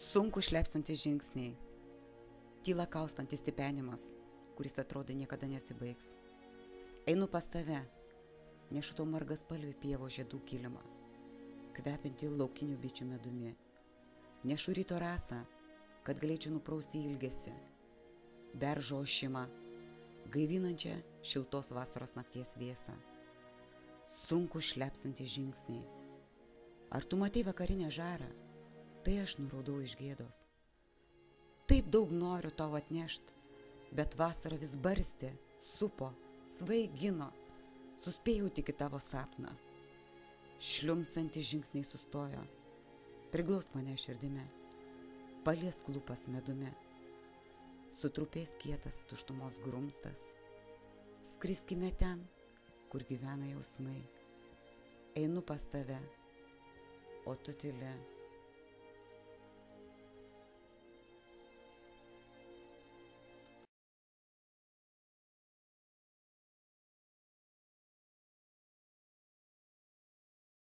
Sunku šlepsantis žingsniai, tyla kaustantis tipenimas, kuris atrodo niekada nesibaigs. Einu pas tave, nešu tau margaspalvį pievo žiedų kilimą, kvepinti laukinių bičių medumi. Nešu ryto rasą, kad galėčiau nuprausti ilgesį, beržo ošimą, gaivinančią šiltos vasaros nakties vėsą. Sunku šlepsantis žingsniai. Ar tu matei vakarinę žarą? Tai aš nuraudau iš gėdos. Taip daug noriu tau atnešt, bet vasara vis barstė, supo, svaigino, suspėjau tik į tavo sapną. Šliumsantis žingsniai sustojo, priglausk mane širdime, paliesk lūpas medumi, sutrupės kietas tuštumos grumstas, skriskime ten, kur gyvena jausmai, einu pas tave, o tu tyli.